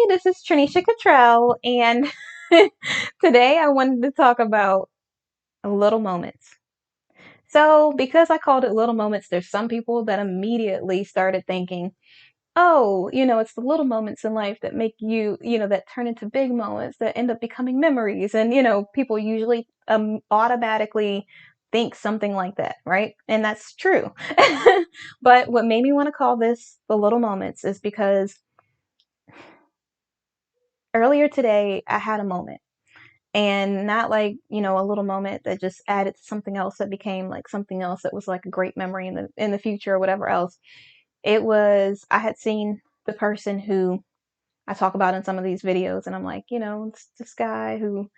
Hi, this is Trinesha and today I wanted to talk about little moments. So, because I called it little moments, there's some people that immediately started thinking, oh, it's the little moments in life that make that turn into big moments that end up becoming memories. And, people usually automatically think something like that, right? And that's true. But what made me want to call this the little moments is because earlier today I had a moment. And not like, a little moment that just added to something else that became like something else that was like a great memory in the future or whatever else. It was I had seen the person who I talk about in some of these videos, and I'm like, it's this guy who,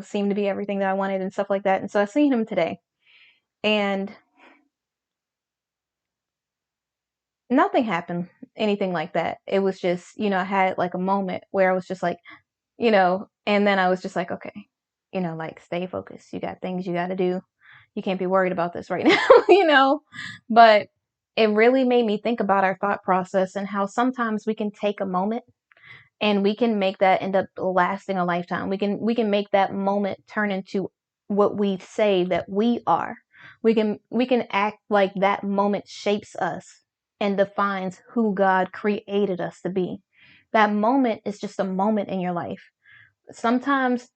seemed to be everything that I wanted and stuff like that. And so I seen him today, and nothing happened, anything like that. It was just, I had like a moment where I was just like, and then I was just like, okay, like stay focused. You got things you got to do. You can't be worried about this right now, But it really made me think about our thought process and how sometimes we can take a moment and we can make that end up lasting a lifetime. We can make that moment turn into what we say that we are. We can act like that moment shapes us and defines who God created us to be. That moment is just a moment in your life. Sometimes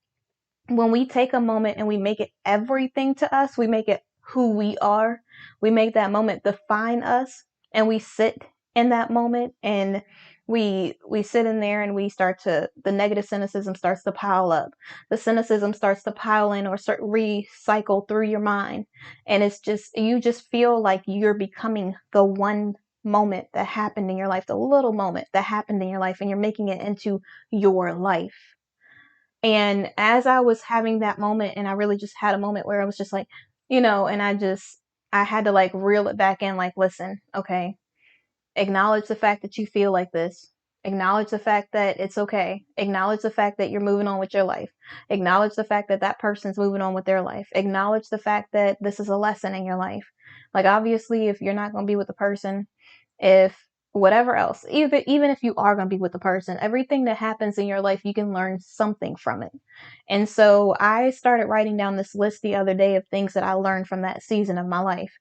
when we take a moment and we make it everything to us, we make it who we are. We make that moment define us, and we sit in that moment, and we sit in there, and we start to the negative cynicism starts to pile up. The cynicism starts to pile in or start recycle through your mind, and it's just you just feel like you're becoming the one moment that happened in your life, the little moment that happened in your life, and you're making it into your life. And as I was having that moment, and I really just had a moment where I was just like, and I had to like reel it back in, like, listen, okay, acknowledge the fact that you feel like this. Acknowledge the fact that it's okay. Acknowledge the fact that you're moving on with your life. Acknowledge the fact that that person's moving on with their life. Acknowledge the fact that this is a lesson in your life. Like, obviously, if you're not going to be with the person, if whatever else, even if you are going to be with the person, everything that happens in your life, you can learn something from it. And so I started writing down this list the other day of things that I learned from that season of my life.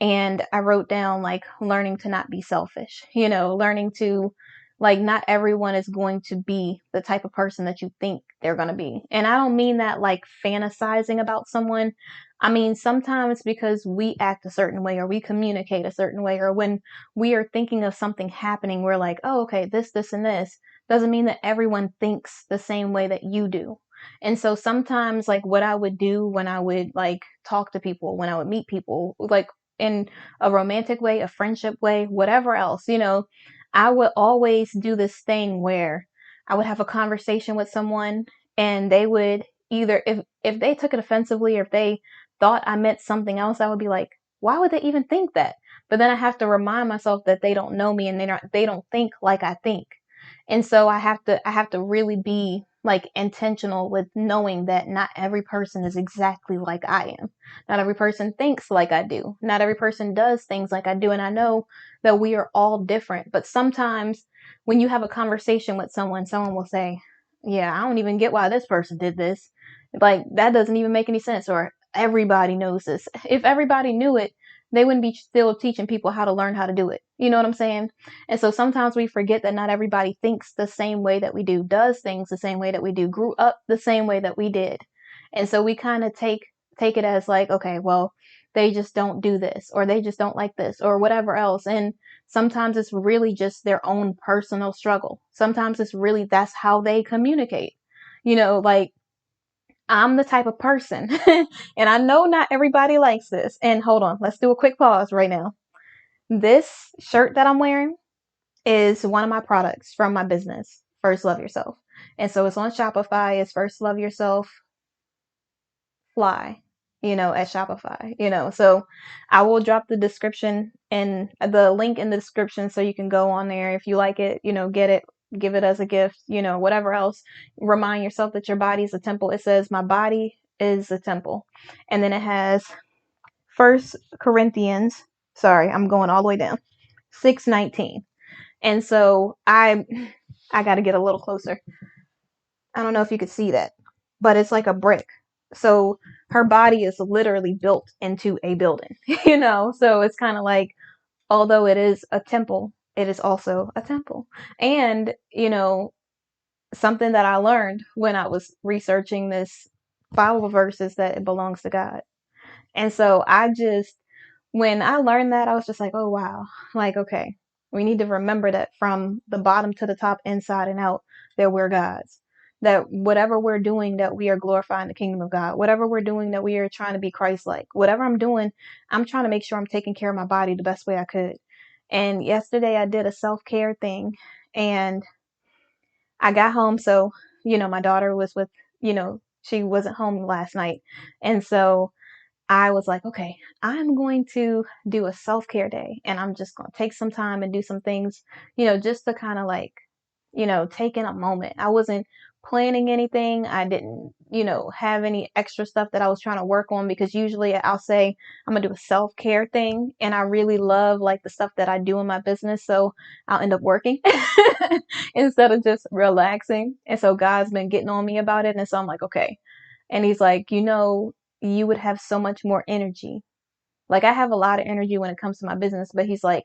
And I wrote down like learning to not be selfish, learning to like not everyone is going to be the type of person that you think they're going to be. And I don't mean that like fantasizing about someone. I mean, sometimes because we act a certain way or we communicate a certain way, or when we are thinking of something happening, we're like, oh, okay, this, and this doesn't mean that everyone thinks the same way that you do. And so sometimes like what I would do when I would like talk to people, when I would meet people, like in a romantic way, a friendship way, whatever else, I would always do this thing where I would have a conversation with someone, and they would either, if they took it offensively or if they thought I meant something else, I would be like, why would they even think that? But then I have to remind myself that they don't know me, and they don't think like I think. And so I have to really be like intentional with knowing that not every person is exactly like I am. Not every person thinks like I do. Not every person does things like I do. And I know that we are all different. But sometimes when you have a conversation with someone will say, yeah, I don't even get why this person did this. Like, that doesn't even make any sense. Or everybody knows this. If everybody knew it, they wouldn't be still teaching people how to learn how to do it. You know what I'm saying? And so sometimes we forget that not everybody thinks the same way that we do, does things the same way that we do, grew up the same way that we did. And so we kind of take it as like, okay, well, they just don't do this, or they just don't like this, or whatever else. And sometimes it's really just their own personal struggle. Sometimes it's really that's how they communicate. Like, I'm the type of person, and I know not everybody likes this. And hold on, let's do a quick pause right now. This shirt that I'm wearing is one of my products from my business, First Love Yourself. And so it's on Shopify. It's First Love Yourself Fly, at Shopify, So I will drop the description and the link in the description so you can go on there. If you like it, get it, give it as a gift, whatever else. Remind yourself that your body is a temple. It says, my body is a temple. And then it has First Corinthians, sorry, I'm going all the way down, 6:19. And so I got to get a little closer. I don't know if you could see that, but it's like a brick. So her body is literally built into a building, you know? So it's kind of like, although it is a temple, it is also a temple. And, you know, something that I learned when I was researching this Bible verse is that it belongs to God. And so when I learned that, I was just like, oh, wow. Like, okay, we need to remember that from the bottom to the top, inside and out, that we're God's. That whatever we're doing, that we are glorifying the kingdom of God. Whatever we're doing, that we are trying to be Christ-like. Whatever I'm doing, I'm trying to make sure I'm taking care of my body the best way I could. And yesterday I did a self-care thing, and I got home. So, you know, my daughter was with, she wasn't home last night. And so I was like, okay, I'm going to do a self-care day, and I'm just going to take some time and do some things, just to kind of like, take in a moment. I wasn't planning anything. I didn't, have any extra stuff that I was trying to work on, because usually I'll say I'm going to do a self-care thing, and I really love like the stuff that I do in my business. So I'll end up working instead of just relaxing. And so God's been getting on me about it. And so I'm like, okay. And he's like, you would have so much more energy. Like, I have a lot of energy when it comes to my business, but he's like,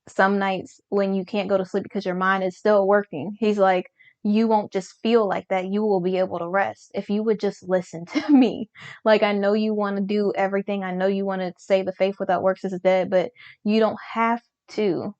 some nights when you can't go to sleep because your mind is still working, he's like, you won't just feel like that. You will be able to rest if you would just listen to me. Like, I know you want to do everything. I know you want to say the faith without works is dead, but you don't have to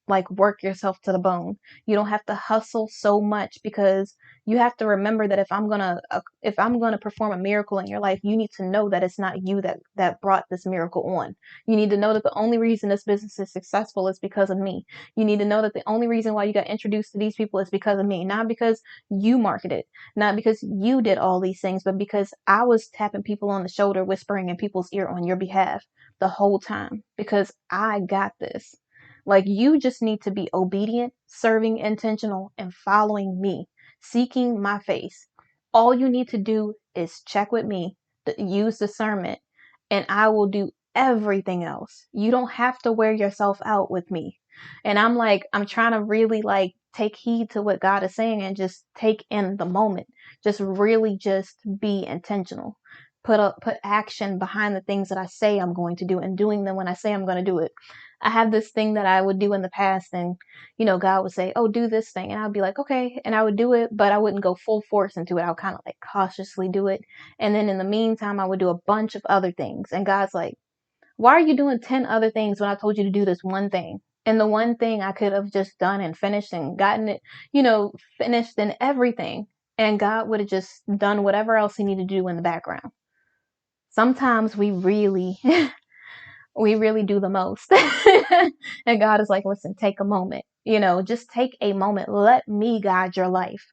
like work yourself to the bone. You don't have to hustle so much, because you have to remember that if I'm going to perform a miracle in your life, you need to know that it's not you that brought this miracle on. You need to know that the only reason this business is successful is because of me. You need to know that the only reason why you got introduced to these people is because of me, not because you marketed, not because you did all these things, but because I was tapping people on the shoulder, whispering in people's ear on your behalf the whole time, because I got this. Like, you just need to be obedient, serving, intentional, and following me, seeking my face. All you need to do is check with me, use discernment, and I will do everything else. You don't have to wear yourself out with me. And I'm trying to really like take heed to what God is saying and just take in the moment. Just really just be intentional. Put action behind the things that I say I'm going to do, and doing them when I say I'm going to do it. I have this thing that I would do in the past, and God would say, "Oh, do this thing," and I'd be like, "Okay," and I would do it, but I wouldn't go full force into it. I would kind of like cautiously do it, and then in the meantime, I would do a bunch of other things. And God's like, "Why are you doing 10 other things when I told you to do this one thing?" And the one thing I could have just done and finished and gotten it, finished and everything, and God would have just done whatever else He needed to do in the background. Sometimes we really we really do the most. And God is like, listen, take a moment, just take a moment. Let me guide your life.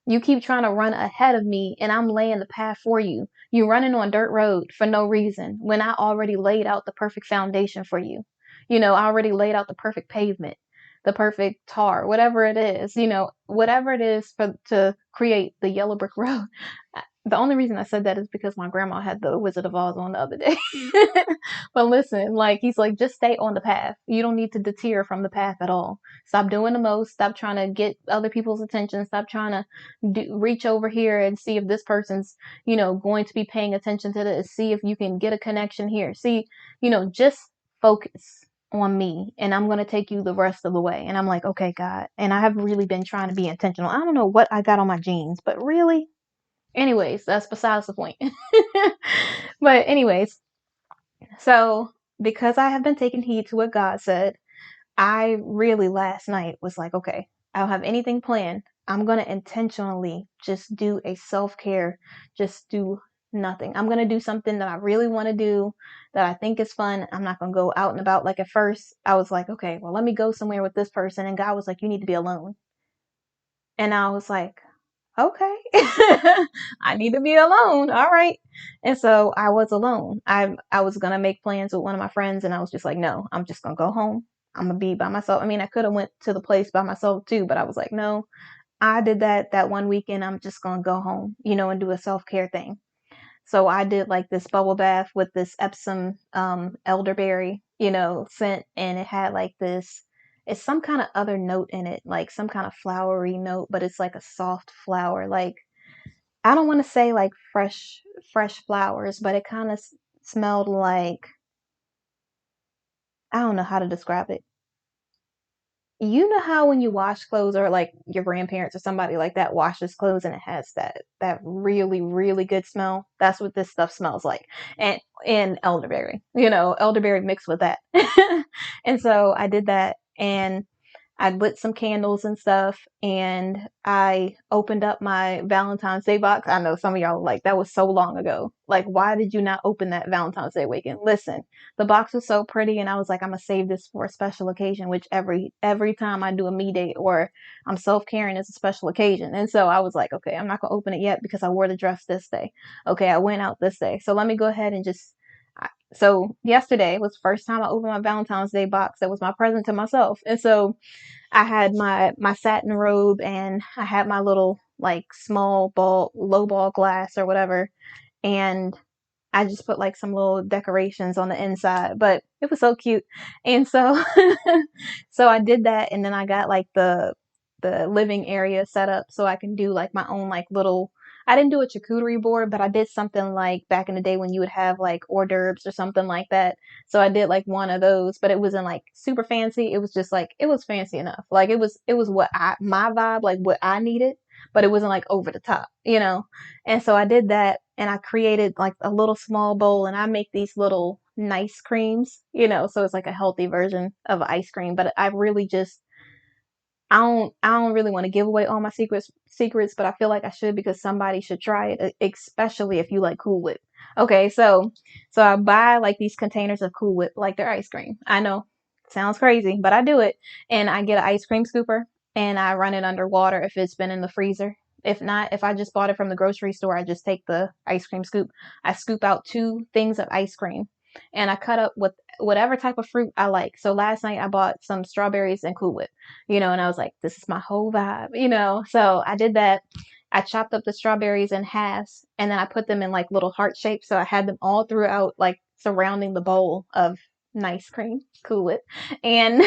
You keep trying to run ahead of me, and I'm laying the path for you. You're running on dirt road for no reason, when I already laid out the perfect foundation for you. I already laid out the perfect pavement, the perfect tar, whatever it is, whatever it is to create the yellow brick road. The only reason I said that is because my grandma had the Wizard of Oz on the other day. But listen, like, he's like, just stay on the path. You don't need to deter from the path at all. Stop doing the most. Stop trying to get other people's attention. Stop trying to reach over here and see if this person's, going to be paying attention to this. See if you can get a connection here. See, just focus on me, and I'm going to take you the rest of the way. And I'm like, okay, God. And I have really been trying to be intentional. I don't know what I got on my jeans, but really, anyways, that's besides the point. But anyways, so because I have been taking heed to what God said, I really last night was like, okay, I don't have anything planned. I'm going to intentionally just do a self-care, just do nothing. I'm going to do something that I really want to do, that I think is fun. I'm not going to go out and about. Like, at first I was like, okay, well, let me go somewhere with this person. And God was like, you need to be alone. And I was like, okay, I need to be alone. All right. And so I was alone. I was going to make plans with one of my friends, and I was just like, no, I'm just going to go home. I'm going to be by myself. I mean, I could have went to the place by myself too, but I was like, no, I did that one weekend. I'm just going to go home, and do a self-care thing. So I did like this bubble bath with this Epsom elderberry, scent, and it had like this. it's some kind of other note in it, like some kind of flowery note, but it's like a soft flower. Like I don't want to say like fresh flowers, but it kind of smelled like, I don't know how to describe it. You know how when you wash clothes, or like your grandparents or somebody like that washes clothes and it has that really really good smell? That's what this stuff smells like. And elderberry, elderberry mixed with that. And so I did that, and I lit some candles and stuff, and I opened up my Valentine's Day box. I know some of y'all are like, that was so long ago. Like, why did you not open that Valentine's Day weekend? Listen, the box was so pretty, and I was like, I'm gonna save this for a special occasion, which every time I do a me date or I'm self-caring is a special occasion. And so I was like, okay, I'm not gonna open it yet because I wore the dress this day. Okay, I went out this day. So let me go ahead and just so yesterday was the first time I opened my Valentine's Day box. That was my present to myself. And so I had my satin robe, and I had my little like small ball low ball glass or whatever, and I just put like some little decorations on the inside, but it was so cute. And so so I did that, and then I got like the living area set up so I can do like my own like little, I didn't do a charcuterie board, but I did something like back in the day when you would have like hors d'oeuvres or something like that. So I did like one of those, but it wasn't like super fancy. It was just like, it was fancy enough. Like it was what my vibe, like what I needed, but it wasn't like over the top. And so I did that, and I created like a little small bowl, and I make these little nice creams, so it's like a healthy version of ice cream. But I really just, I don't really want to give away all my secrets, but I feel like I should because somebody should try it, especially if you like Cool Whip. Okay, so I buy like these containers of Cool Whip, like their ice cream. I know, sounds crazy, but I do it. And I get an ice cream scooper, and I run it underwater if it's been in the freezer. If not, if I just bought it from the grocery store, I just take the ice cream scoop. I scoop out 2 things of ice cream, and I cut up with whatever type of fruit I like. So last night I bought some strawberries and Cool Whip, and I was like, this is my whole vibe. So I did that. I chopped up the strawberries in halves, and then I put them in like little heart shapes. So I had them all throughout, like surrounding the bowl of nice cream, Cool Whip. And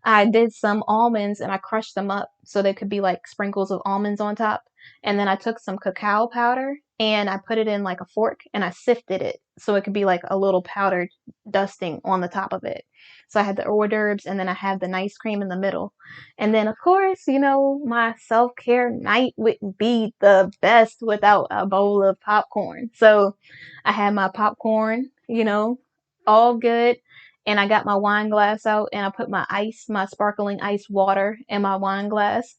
I did some almonds, and I crushed them up so they could be like sprinkles of almonds on top. And then I took some cacao powder, and I put it in like a fork, and I sifted it so it could be like a little powdered dusting on the top of it. So I had the hors d'oeuvres, and then I had the nice cream in the middle. And then, of course, my self care night wouldn't be the best without a bowl of popcorn. So I had my popcorn, all good. And I got my wine glass out, and I put my sparkling ice water in my wine glass,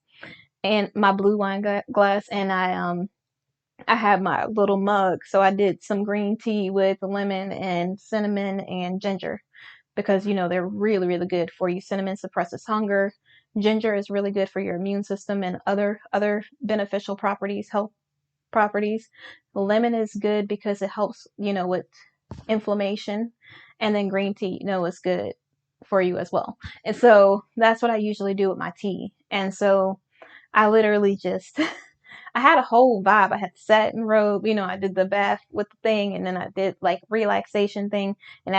and my blue wine glass. And I had my little mug. So I did some green tea with lemon and cinnamon and ginger because they're really really good for you. Cinnamon suppresses hunger. Ginger is really good for your immune system and other beneficial properties, health properties. Lemon is good because it helps, with inflammation. And then green tea, is good for you as well. And so that's what I usually do with my tea. And so I literally just I had a whole vibe. I had the satin robe, I did the bath with the thing, and then I did like relaxation thing. And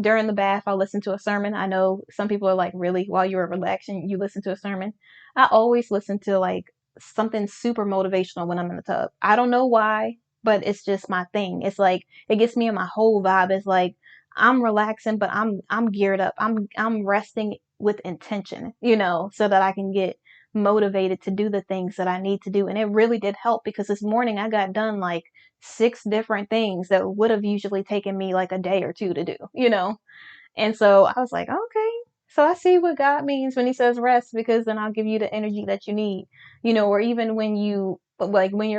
during the bath, I listened to a sermon. I know some people are like, really, while you were relaxing, you listen to a sermon. I always listen to like something super motivational when I'm in the tub. I don't know why, but it's just my thing. It's like it gets me in my whole vibe. It's like I'm relaxing, but I'm geared up. I'm resting with intention, so that I can get motivated to do the things that I need to do. And it really did help because this morning I got done like 6 different things that would have usually taken me like a day or two to do. And so I was like, okay, so I see what God means when he says rest, because then I'll give you the energy that you need, or even when you're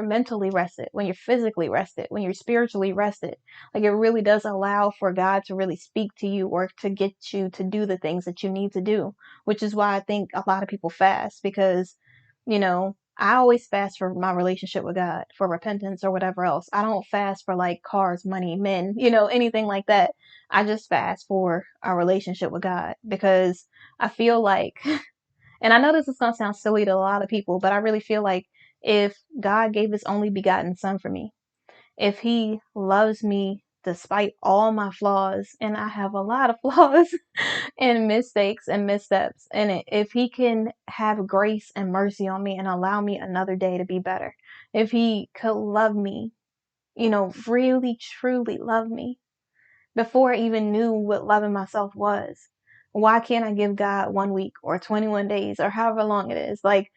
mentally rested, when you're physically rested, when you're spiritually rested, like it really does allow for God to really speak to you or to get you to do the things that you need to do, which is why I think a lot of people fast because, I always fast for my relationship with God, for repentance or whatever else. I don't fast for like cars, money, men, anything like that. I just fast for our relationship with God because I feel like, and I know this is going to sound silly to a lot of people, but I really feel like if God gave his only begotten son for me, if he loves me despite all my flaws, and I have a lot of flaws and mistakes and missteps, and if he can have grace and mercy on me and allow me another day to be better, if he could love me, really truly love me before I even knew what loving myself was, why can't I give God 1 week or 21 days or however long it is? Like,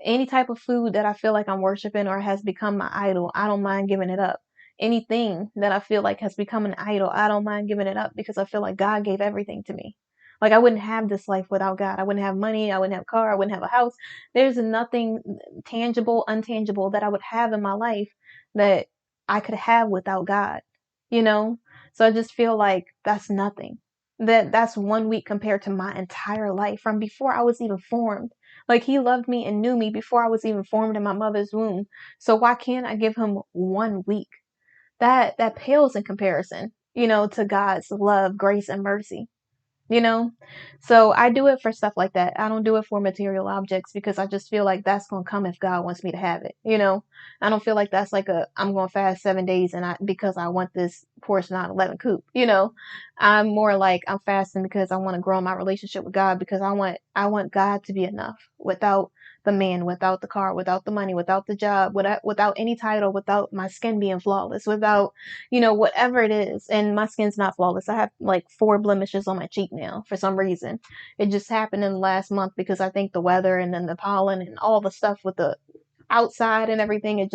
any type of food that I feel like I'm worshiping or has become my idol, I don't mind giving it up. Anything that I feel like has become an idol, I don't mind giving it up because I feel like God gave everything to me. Like, I wouldn't have this life without God. I wouldn't have money. I wouldn't have a car. I wouldn't have a house. There's nothing tangible, untangible that I would have in my life that I could have without God, you know? So I just feel like that's nothing. That's 1 week compared to my entire life from before I was even formed. Like, he loved me and knew me before I was even formed in my mother's womb. So why can't I give him 1 week? That pales in comparison, to God's love, grace, and mercy you know? So I do it for stuff like that. I don't do it for material objects because I just feel like that's going to come if God wants me to have it. I don't feel like that's like I'm going to fast 7 days because I want this Porsche 911 coupe. I'm more like I'm fasting because I want to grow my relationship with God because I want God to be enough without the man, without the car, without the money, without the job, without any title, without my skin being flawless, without whatever it is. And my skin's not flawless. I have like 4 blemishes on my cheek now for some reason. It just happened in the last month because I think the weather and then the pollen and all the stuff with the outside and everything,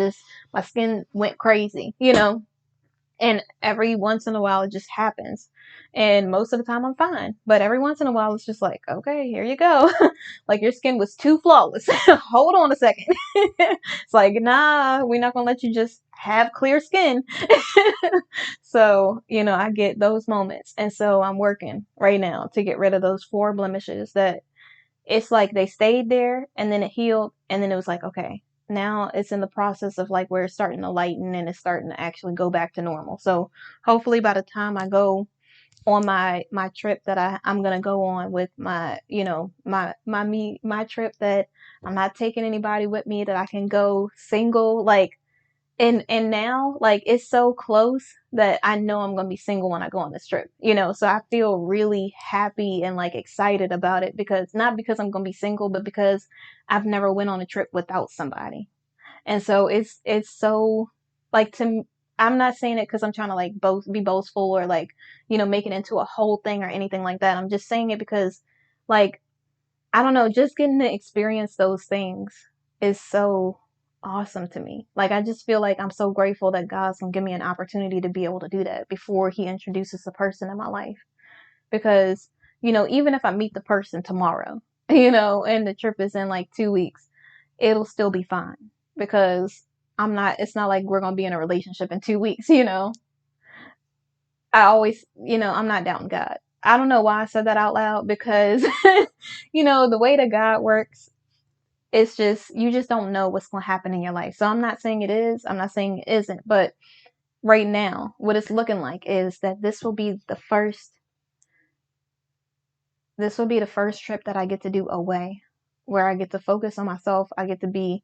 my skin went crazy. And every once in a while, it just happens. And most of the time, I'm fine. But every once in a while, it's just like, okay, here you go. Like, your skin was too flawless. Hold on a second. It's like, nah, we're not going to let you just have clear skin. So, I get those moments. And so I'm working right now to get rid of those 4 blemishes that it's like they stayed there and then it healed. And then it was like, okay, now it's in the process of like where it's starting to lighten and it's starting to actually go back to normal. So hopefully by the time I go on my trip that I'm gonna go on with my trip, that I'm not taking anybody with me, that I can go single, like, and now, like, it's so close that I know I'm gonna be single when I go on this trip. So I feel really happy and like excited about it, because not because I'm gonna be single, but because I've never went on a trip without somebody. And so it's so, like, I'm not saying it because I'm trying to like be boastful or like, make it into a whole thing or anything like that. I'm just saying it because, like, I don't know, just getting to experience those things is so awesome to me. Like, I just feel like I'm so grateful that God's gonna give me an opportunity to be able to do that before he introduces a person in my life. Because, even if I meet the person tomorrow, and the trip is in like 2 weeks, it'll still be fine because it's not like we're gonna be in a relationship in 2 weeks. I always, I'm not doubting God. I don't know why I said that out loud because, the way that God works, it's just, you just don't know what's going to happen in your life. So I'm not saying it is, I'm not saying it isn't, but right now, what it's looking like is that this will be the first trip that I get to do away, where I get to focus on myself. I get to be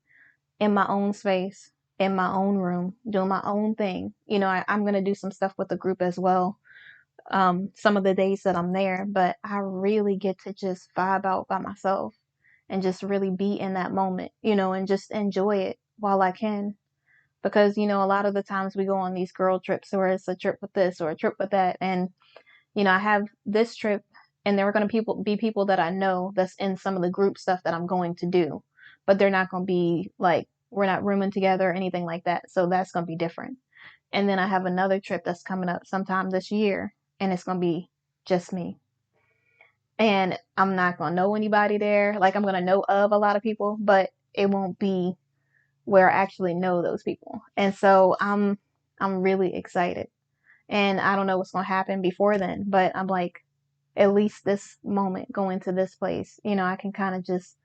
in my own space, in my own room, doing my own thing. I'm going to do some stuff with the group as well, some of the days that I'm there, but I really get to just vibe out by myself and just really be in that moment, and just enjoy it while I can. Because, a lot of the times we go on these girl trips, or it's a trip with this or a trip with that. And, I have this trip, and there are going to be people that I know that's in some of the group stuff that I'm going to do, but they're not going to be like, we're not rooming together or anything like that. So that's going to be different. And then I have another trip that's coming up sometime this year, and it's going to be just me. And I'm not going to know anybody there. Like, I'm going to know of a lot of people, but it won't be where I actually know those people. And so I'm really excited. And I don't know what's going to happen before then, but I'm like, at least this moment going to this place, I can kind of just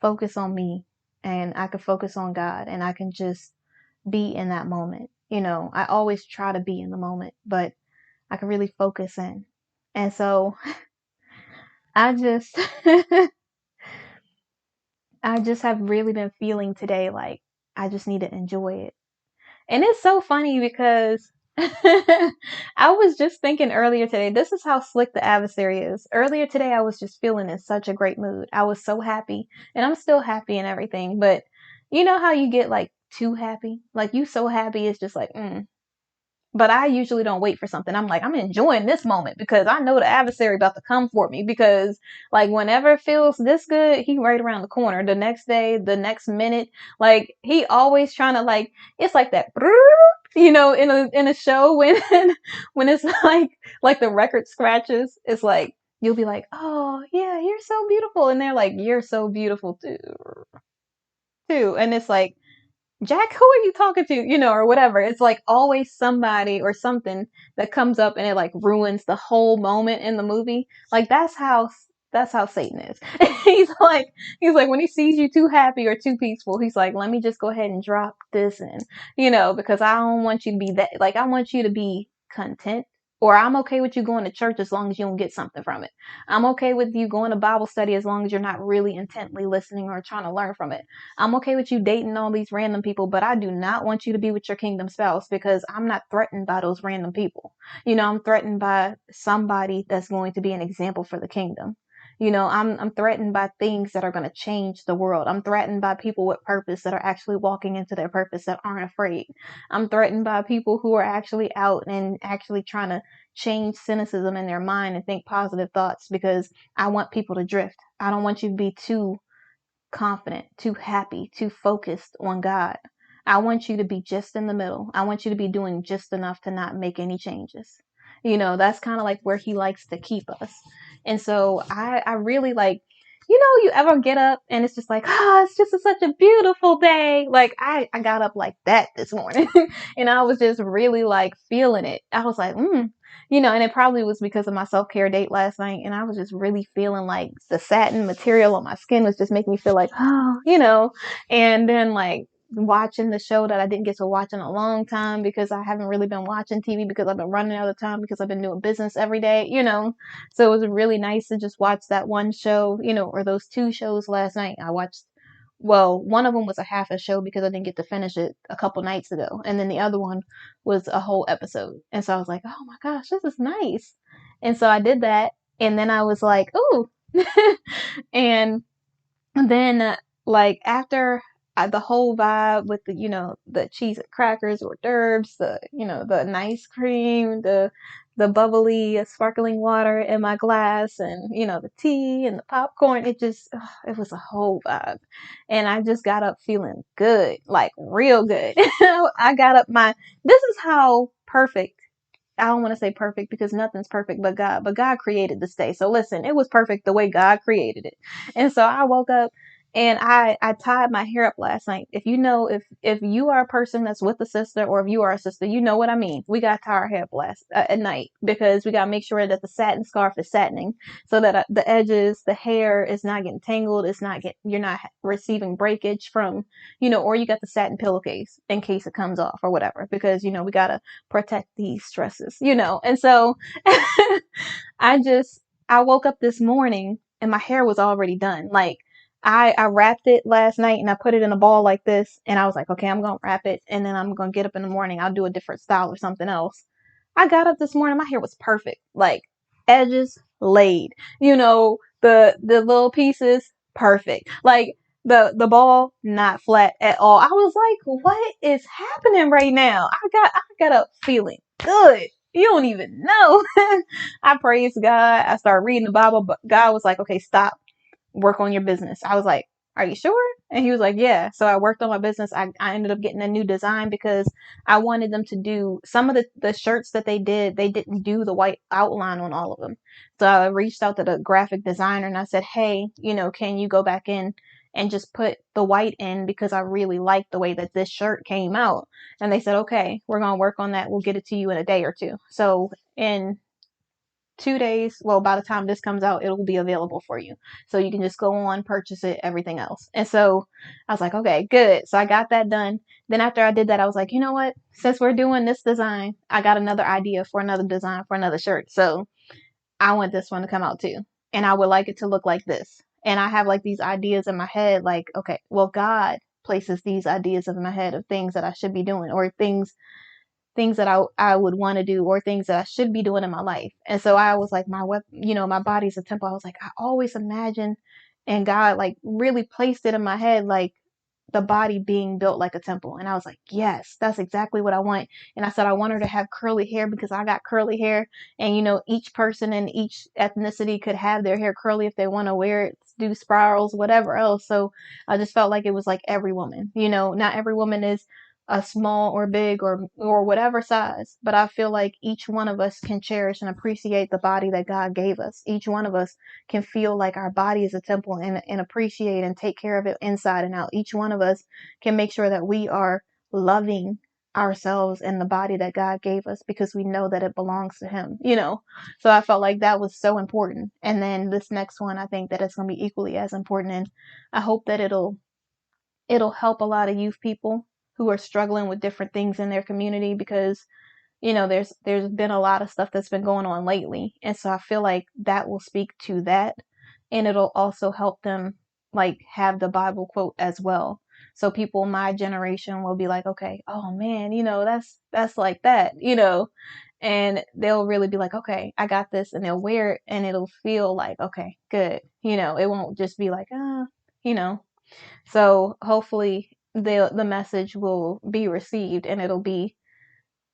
focus on me, and I can focus on God, and I can just be in that moment. I always try to be in the moment, but I can really focus in. And so I just I just have really been feeling today like I just need to enjoy it. And it's so funny because I was just thinking earlier today, this is how slick the adversary is. Earlier today, I was just feeling in such a great mood. I was so happy, and I'm still happy and everything. But you know how you get like too happy? Like you so happy, it's just like, But I usually don't wait for something. I'm like, I'm enjoying this moment because I know the adversary about to come for me because like whenever it feels this good, he right around the corner. The next day, the next minute, like he always trying to like, it's like that, in a show when, when it's like the record scratches, it's like, you'll be like, oh yeah, you're so beautiful. And they're like, you're so beautiful too. And it's like, Jack, who are you talking to? Or whatever. It's like always somebody or something that comes up and it like ruins the whole moment in the movie. Like that's how Satan is. he's like when he sees you too happy or too peaceful, he's like, let me just go ahead and drop this in, because I don't want you to be that, like I want you to be content. Or I'm okay with you going to church as long as you don't get something from it. I'm okay with you going to Bible study as long as you're not really intently listening or trying to learn from it. I'm okay with you dating all these random people, but I do not want you to be with your kingdom spouse because I'm not threatened by those random people. I'm threatened by somebody that's going to be an example for the kingdom. I'm threatened by things that are going to change the world. I'm threatened by people with purpose that are actually walking into their purpose that aren't afraid. I'm threatened by people who are actually out and actually trying to change cynicism in their mind and think positive thoughts because I want people to drift. I don't want you to be too confident, too happy, too focused on God. I want you to be just in the middle. I want you to be doing just enough to not make any changes. That's kind of like where he likes to keep us. And so I really like, you ever get up and it's just like, it's just such a beautiful day. Like I got up like that this morning and I was just really like feeling it. I was like, and it probably was because of my self-care date last night. And I was just really feeling like the satin material on my skin was just making me feel like, and then like watching the show that I didn't get to watch in a long time because I haven't really been watching TV because I've been running out of time because I've been doing business every day. So it was really nice to just watch that one show, or those two shows last night. I watched, well, one of them was a half a show because I didn't get to finish it a couple nights ago. And then the other one was a whole episode. And so I was like, oh my gosh, this is nice. And so I did that. And then I was like, ooh. And then, like, after the whole vibe with the cheese and crackers, hors d'oeuvres, the nice cream, the bubbly sparkling water in my glass, and the tea and the popcorn, it was a whole vibe. And I just got up feeling good, like real good. I got up this is how perfect. I don't want to say perfect because nothing's perfect but God created this day. So listen, it was perfect the way God created it. And so I woke up and I tied my hair up last night. If you are a person that's with a sister, or if you are a sister, you know what I mean. We got to tie our hair up at night because we got to make sure that the satin scarf is satining so that the edges, the hair is not getting tangled. You're not receiving breakage from, or you got the satin pillowcase in case it comes off or whatever, because, we got to protect these stresses. And so I just, I woke up this morning and my hair was already done. Like I wrapped it last night and I put it in a ball like this. And I was like, okay, I'm going to wrap it. And then I'm going to get up in the morning. I'll do a different style or something else. I got up this morning. My hair was perfect. Like edges laid, the little pieces perfect. Like the ball not flat at all. I was like, what is happening right now? I got up feeling good. You don't even know. I praised God. I started reading the Bible, but God was like, okay, stop, work on your business. I was like, are you sure? And he was like, yeah. So I worked on my business. I ended up getting a new design because I wanted them to do some of the shirts that they did. They didn't do the white outline on all of them. So I reached out to the graphic designer and I said, hey, can you go back in and just put the white in because I really like the way that this shirt came out. And they said, okay, we're going to work on that. We'll get it to you in a day or two. So in 2 days, well, by the time this comes out, it'll be available for you. So you can just go on, purchase it, everything else. And so I was like, okay, good. So I got that done. Then after I did that, I was like, you know what? Since we're doing this design, I got another idea for another design for another shirt. So I want this one to come out too. And I would like it to look like this. And I have like these ideas in my head, like, okay, well, God places these ideas in my head of things that I should be doing or things things that I would want to do or things that I should be doing in my life. And so I was like, my body's a temple. I was like, I always imagined, and God like really placed it in my head, like the body being built like a temple. And I was like, yes, that's exactly what I want. And I said, I want her to have curly hair because I got curly hair. And, each person in each ethnicity could have their hair curly if they want to wear it, do spirals, whatever else. So I just felt like it was like every woman, not every woman is a small or big or whatever size, but I feel like each one of us can cherish and appreciate the body that God gave us. Each one of us can feel like our body is a temple and appreciate and take care of it inside and out. Each one of us can make sure that we are loving ourselves and the body that God gave us because we know that it belongs to Him. So I felt like that was so important. And then this next one, I think that it's going to be equally as important. And I hope that it'll help a lot of youth people who are struggling with different things in their community because there's been a lot of stuff that's been going on lately. And so I feel like that will speak to that, and it'll also help them like have the Bible quote as well. So people my generation will be like, okay, oh man, that's like that. And they'll really be like, okay, I got this, and they'll wear it and it'll feel like, okay, good. It won't just be like, you know. So hopefully the message will be received and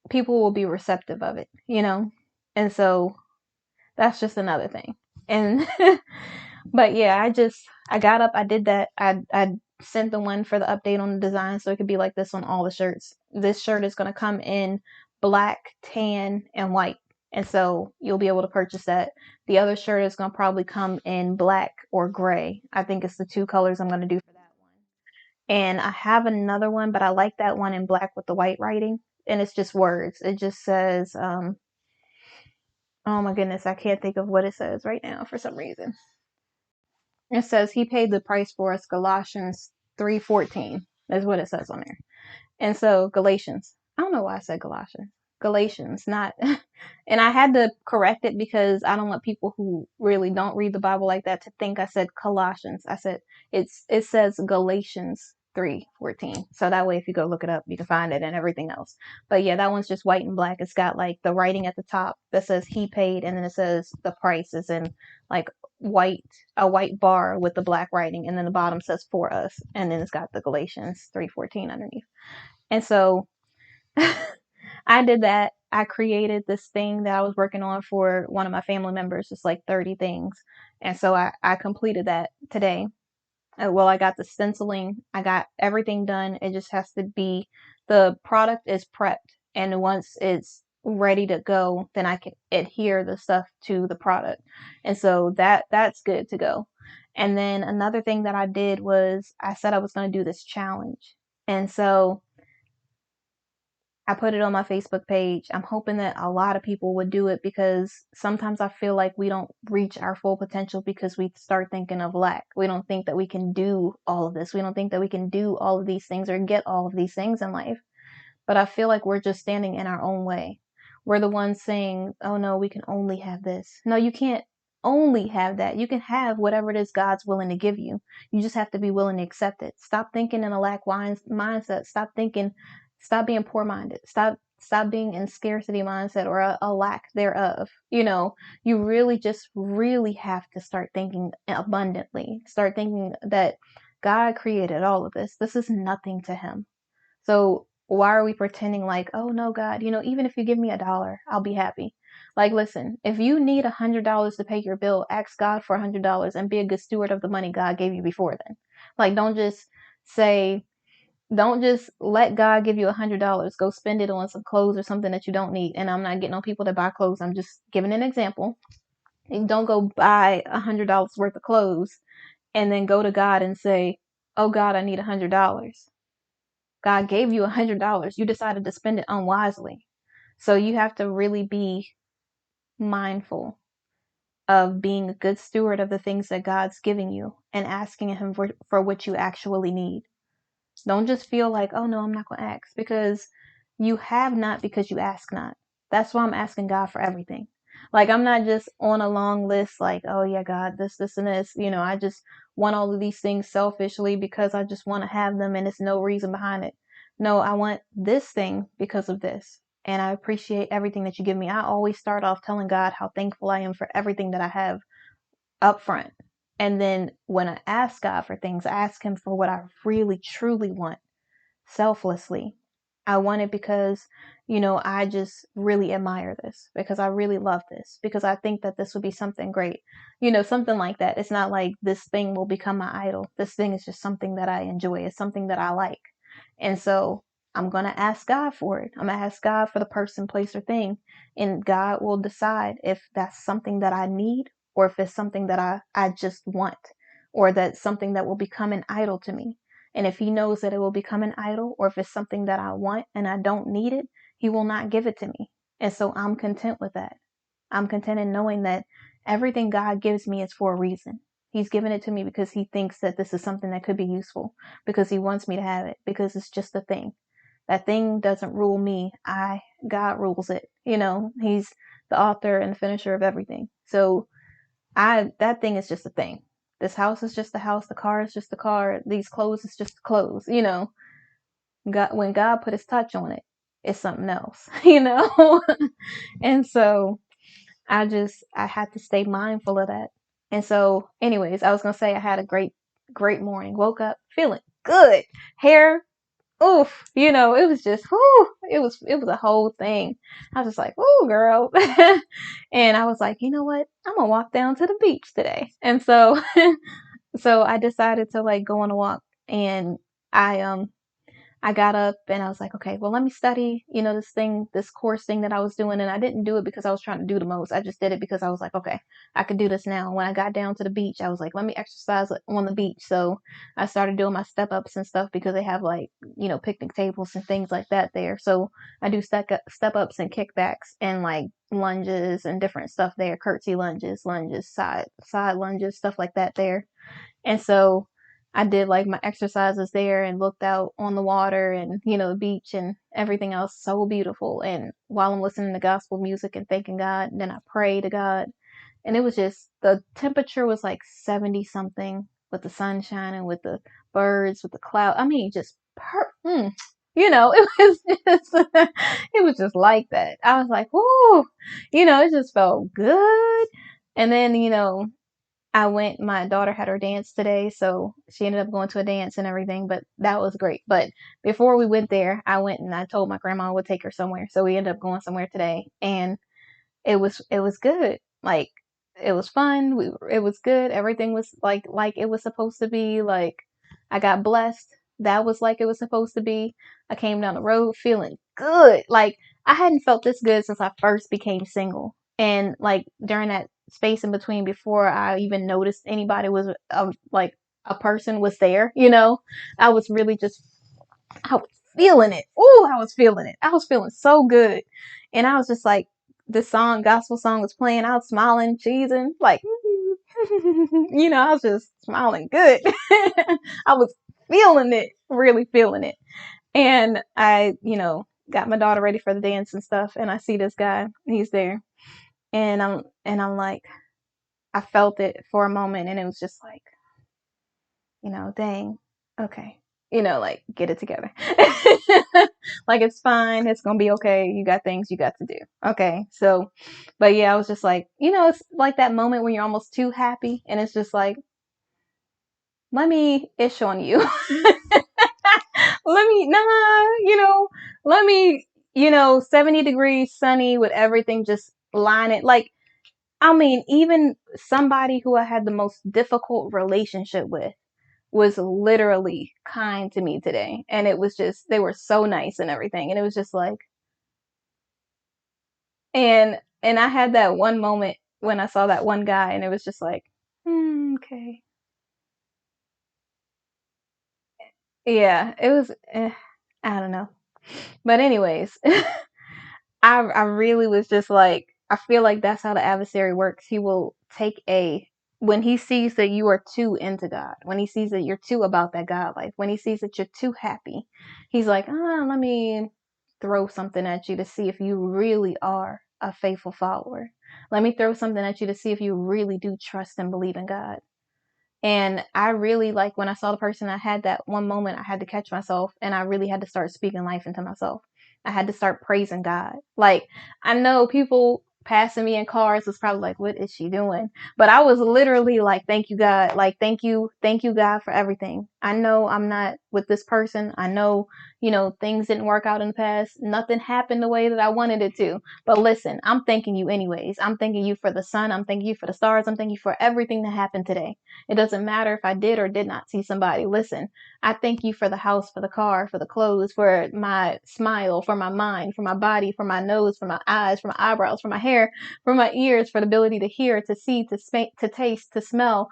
people will be receptive of it. And so that's just another thing. And but yeah, I got up, I did that. I sent the one for the update on the design so it could be like this on all the shirts. This shirt is going to come in black, tan, and white. And so you'll be able to purchase that. The other shirt is going to probably come in black or gray. I think it's the two colors I'm going to do for that one. And I have another one, but I like that one in black with the white writing. And it's just words. It just says, oh my goodness, I can't think of what it says right now for some reason. It says he paid the price for us, Galatians 3:14 is what it says on there. And so Galatians, I don't know why I said Galatians. Galatians, not, and I had to correct it because I don't want people who really don't read the Bible like that to think I said Colossians. I said it says Galatians 3:14. So that way, if you go look it up, you can find it and everything else. But yeah, that one's just white and black. It's got like the writing at the top that says he paid, and then it says the price is in like a white bar with the black writing, and then the bottom says for us, and then it's got the Galatians 3:14 underneath. And so I did that. I created this thing that I was working on for one of my family members, just like 30 things. And so I completed that today. Well, I got the stenciling, I got everything done. It just has to be, the product is prepped. And once it's ready to go, then I can adhere the stuff to the product. And so that's good to go. And then another thing that I did was I said I was going to do this challenge. And so I put it on my Facebook page. I'm hoping that a lot of people would do it because sometimes I feel like we don't reach our full potential because we start thinking of lack. We don't think that we can do all of this. We don't think that we can do all of these things or get all of these things in life. But I feel like we're just standing in our own way. We're the ones saying, oh no, we can only have this. No, you can't only have that. You can have whatever it is God's willing to give you. You just have to be willing to accept it. Stop thinking in a lack mindset. Stop being poor minded. Stop being in scarcity mindset or a lack thereof. You really just really have to start thinking abundantly. Start thinking that God created all of this. This is nothing to Him. So why are we pretending like, oh no, God, even if you give me $1, I'll be happy. Like, listen, if you need $100 to pay your bill, ask God for $100 and be a good steward of the money God gave you before then. Like, don't just let God give you $100. Go spend it on some clothes or something that you don't need. And I'm not getting on people that buy clothes. I'm just giving an example. And don't go buy $100 worth of clothes and then go to God and say, oh God, I need $100. God gave you $100. You decided to spend it unwisely. So you have to really be mindful of being a good steward of the things that God's giving you and asking Him for what you actually need. Don't just feel like, oh no, I'm not going to ask, because you have not because you ask not. That's why I'm asking God for everything. Like, I'm not just on a long list like, oh yeah, God, this, and this. I just want all of these things selfishly because I just want to have them and it's no reason behind it. No, I want this thing because of this. and I appreciate everything that you give me. I always start off telling God how thankful I am for everything that I have up front. And then when I ask God for things, I ask Him for what I really, truly want selflessly. I want it because, I just really admire this, because I really love this, because I think that this would be something great, something like that. It's not like this thing will become my idol. This thing is just something that I enjoy. It's something that I like. And so I'm going to ask God for it. I'm going to ask God for the person, place, or thing. And God will decide if that's something that I need, or if it's something that I just want, or that's something that will become an idol to me. And if He knows that it will become an idol, or if it's something that I want and I don't need it, He will not give it to me. And so I'm content with that. I'm content in knowing that everything God gives me is for a reason. He's given it to me because He thinks that this is something that could be useful, because He wants me to have it, because it's just a thing. That thing doesn't rule me. God rules it. He's the author and the finisher of everything. So that thing is just a thing. This house is just a house. The car is just a car. These clothes is just clothes. God, when God put His touch on it, it's something else. And so I had to stay mindful of that. And so, anyways, I was gonna say I had a great morning. Woke up feeling good. Hair, oof, it was just, whoo, it was a whole thing. I was just like, ooh, girl. And I was like, you know what? I'm gonna walk down to the beach today. And so, so I decided to like go on a walk, and I got up and I was like, okay, well, let me study, this course thing that I was doing. And I didn't do it because I was trying to do the most. I just did it because I was like, okay, I could do this now. When I got down to the beach, I was like, let me exercise on the beach. So I started doing my step ups and stuff, because they have like, picnic tables and things like that there. So I do step ups and kickbacks and like lunges and different stuff there, curtsy lunges, side lunges, stuff like that there. And so I did like my exercises there and looked out on the water and, the beach and everything else. So beautiful. And while I'm listening to gospel music and thanking God, then I pray to God. And it was just, the temperature was like 70 something, with the sun shining, with the birds, with the cloud. I mean, just, it was just, it was just like that. I was like, whoo, it just felt good. And then, my daughter had her dance today, so she ended up going to a dance and everything, but that was great. But before we went there, I went and I told my grandma I would take her somewhere. So we ended up going somewhere today, and it was good. Like, it was fun. It was good. Everything was like it was supposed to be. Like, I got blessed. That was like it was supposed to be. I came down the road feeling good. Like, I hadn't felt this good since I first became single. And like during that space in between, before I even noticed anybody was like a person was there, I was really just, I was feeling it. Ooh, I was feeling it. I was feeling so good. And I was just like, this gospel song was playing. I was smiling, cheesing, like, I was just smiling good. I was feeling it, really feeling it. And I, got my daughter ready for the dance and stuff. And I see this guy, he's there. And I'm like, I felt it for a moment, and it was just like, dang, okay, like, get it together. Like, it's fine. It's going to be okay. You got things you got to do. Okay. So, but yeah, I was just like, it's like that moment when you're almost too happy, and it's just like, let me ish on you. Let me, 70 degrees sunny with everything just lining. Like, I mean, even somebody who I had the most difficult relationship with was literally kind to me today. And it was just, they were so nice and everything. And it was just like, and I had that one moment when I saw that one guy, and it was just like, okay. Yeah, it was, I don't know. But anyways, I really was just like, I feel like that's how the adversary works. He will when he sees that you are too into God, when he sees that you're too about that God life, when he sees that you're too happy, he's like, let me throw something at you to see if you really are a faithful follower. Let me throw something at you to see if you really do trust and believe in God. And I really, like, when I saw the person, I had that one moment, I had to catch myself, and I really had to start speaking life into myself. I had to start praising God. Like, I know people passing me in cars was probably like, what is she doing? But I was literally like, thank you, God. Like, thank you, God, for everything. I know I'm not with this person. I know, things didn't work out in the past. Nothing happened the way that I wanted it to. But listen, I'm thanking you anyways. I'm thanking you for the sun. I'm thanking you for the stars. I'm thanking you for everything that happened today. It doesn't matter if I did or did not see somebody. Listen, I thank you for the house, for the car, for the clothes, for my smile, for my mind, for my body, for my nose, for my eyes, for my eyebrows, for my hair, for my ears, for the ability to hear, to see, to taste, to smell,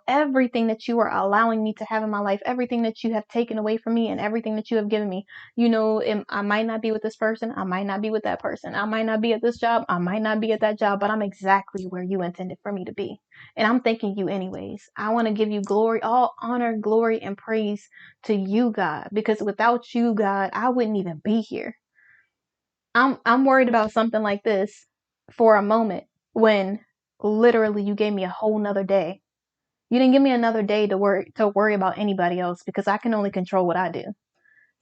everything that you are allowing me to have in my life, everything that you have taken away from me and everything that you have given me. I might not be with this person. I might not be with that person. I might not be at this job. I might not be at that job, but I'm exactly where you intended for me to be. And I'm thanking you anyways. I want to give you glory, all honor, glory, and praise to you, God, because without you, God, I wouldn't even be here. I'm worried about something like this for a moment when literally you gave me a whole nother day. You didn't give me another day to worry about anybody else because I can only control what I do.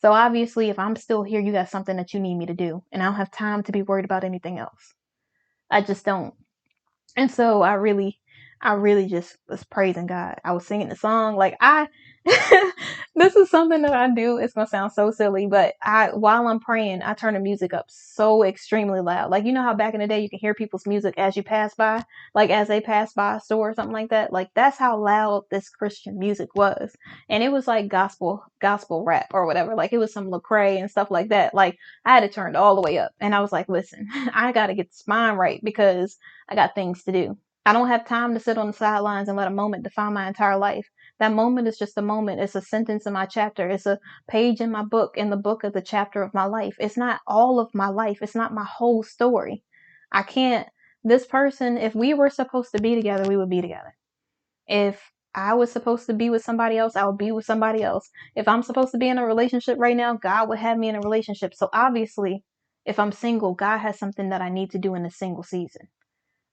So obviously, if I'm still here, you got something that you need me to do, and I don't have time to be worried about anything else. I just don't. And so I really just was praising God. I was singing the song. Like this is something that I do. It's going to sound so silly, but while I'm praying, I turn the music up so extremely loud. Like, you know how back in the day you can hear people's music as you pass by, like as they pass by a store or something like that. Like that's how loud this Christian music was. And it was like gospel rap or whatever. Like it was some Lecrae and stuff like that. Like I had to turn it all the way up. And I was like, listen, I got to get this mind right because I got things to do. I don't have time to sit on the sidelines and let a moment define my entire life. That moment is just a moment. It's a sentence in my chapter. It's a page in my book, in the book of the chapter of my life. It's not all of my life. It's not my whole story. I can't, this person, if we were supposed to be together, we would be together. If I was supposed to be with somebody else, I would be with somebody else. If I'm supposed to be in a relationship right now, God would have me in a relationship. So obviously, if I'm single, God has something that I need to do in the single season.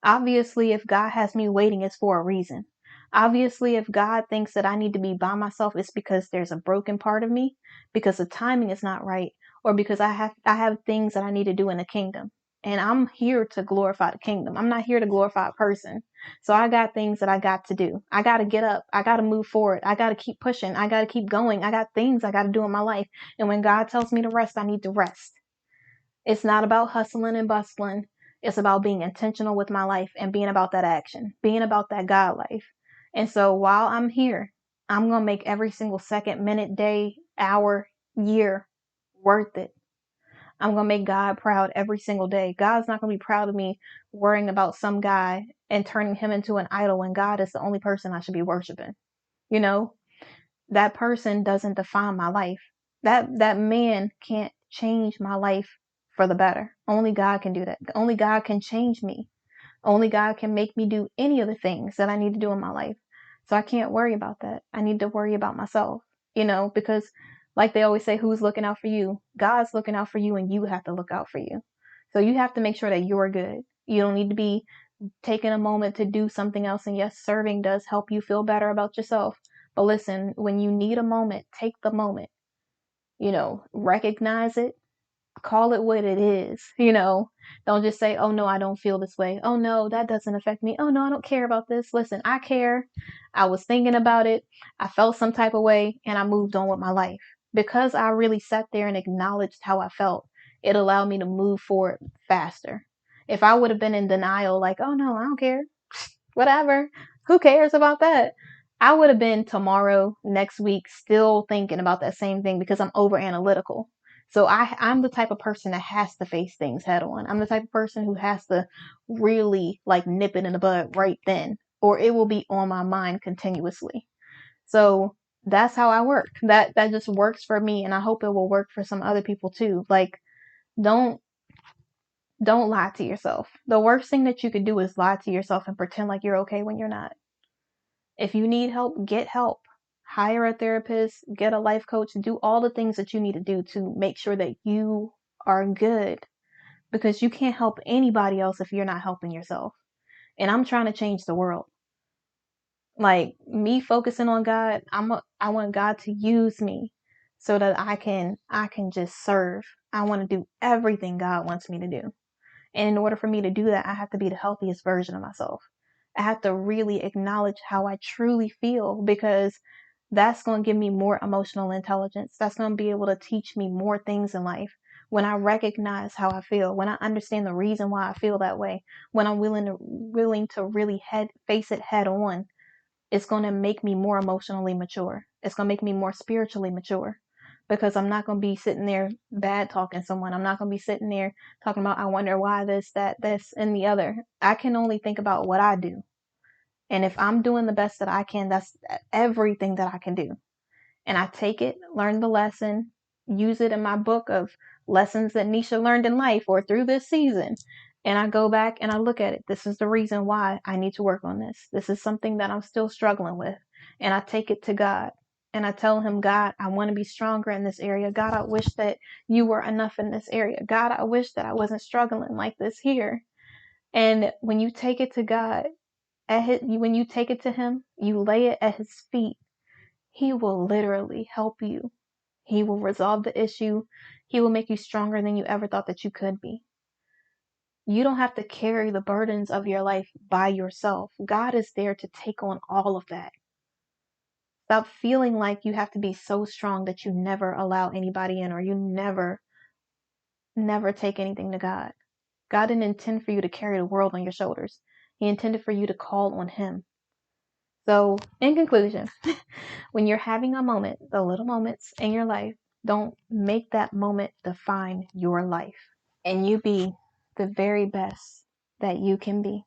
Obviously, if God has me waiting, it's for a reason. Obviously, if God thinks that I need to be by myself, it's because there's a broken part of me, because the timing is not right, or because I have things that I need to do in the kingdom. And I'm here to glorify the kingdom. I'm not here to glorify a person. So I got things that I got to do. I got to get up. I got to move forward. I got to keep pushing. I got to keep going. I got things I got to do in my life. And when God tells me to rest, I need to rest. It's not about hustling and bustling. It's about being intentional with my life and being about that action, being about that God life. And so while I'm here, I'm going to make every single second, minute, day, hour, year worth it. I'm going to make God proud every single day. God's not going to be proud of me worrying about some guy and turning him into an idol when God is the only person I should be worshiping. You know, that person doesn't define my life. That man can't change my life for the better. Only God can do that. Only God can change me. Only God can make me do any of the things that I need to do in my life. So I can't worry about that. I need to worry about myself, because like they always say, who's looking out for you? God's looking out for you and you have to look out for you. So you have to make sure that you're good. You don't need to be taking a moment to do something else. And yes, serving does help you feel better about yourself. But listen, when you need a moment, take the moment, recognize it, call it what it is, don't just say, oh no, I don't feel this way. Oh no, that doesn't affect me. Oh no, I don't care about this. Listen, I care. I was thinking about it. I felt some type of way and I moved on with my life because I really sat there and acknowledged how I felt. It allowed me to move forward faster. If I would have been in denial, like, oh no, I don't care, whatever, who cares about that? I would have been tomorrow, next week, still thinking about that same thing because I'm over analytical. So I'm the type of person that has to face things head on. I'm the type of person who has to really like nip it in the bud right then, or it will be on my mind continuously. So that's how I work. That just works for me, and I hope it will work for some other people too. Like, don't lie to yourself. The worst thing that you could do is lie to yourself and pretend like you're okay when you're not. If you need help, get help. Hire a therapist, get a life coach, do all the things that you need to do to make sure that you are good, because you can't help anybody else if you're not helping yourself. And I'm trying to change the world. Like, me focusing on God, I want God to use me so that I can just serve. I want to do everything God wants me to do. And in order for me to do that, I have to be the healthiest version of myself. I have to really acknowledge how I truly feel, because that's going to give me more emotional intelligence. That's going to be able to teach me more things in life. When I recognize how I feel, when I understand the reason why I feel that way, when I'm willing to really face it head on, it's going to make me more emotionally mature. It's going to make me more spiritually mature, because I'm not going to be sitting there bad talking someone. I'm not going to be sitting there talking about, I wonder why this, that, this, and the other. I can only think about what I do. And if I'm doing the best that I can, that's everything that I can do. And I take it, learn the lesson, use it in my book of lessons that Nisha learned in life or through this season. And I go back and I look at it. This is the reason why I need to work on this. This is something that I'm still struggling with. And I take it to God. And I tell him, God, I want to be stronger in this area. God, I wish that you were enough in this area. God, I wish that I wasn't struggling like this here. And when you take it to God, when you take it to him, you lay it at his feet, he will literally help you. He will resolve the issue. He will make you stronger than you ever thought that you could be. You don't have to carry the burdens of your life by yourself. God is there to take on all of that. Stop feeling like you have to be so strong that you never allow anybody in, or you never take anything to God. God didn't intend for you to carry the world on your shoulders. He intended for you to call on him. So, in conclusion, when you're having a moment, the little moments in your life, don't make that moment define your life. And you be the very best that you can be.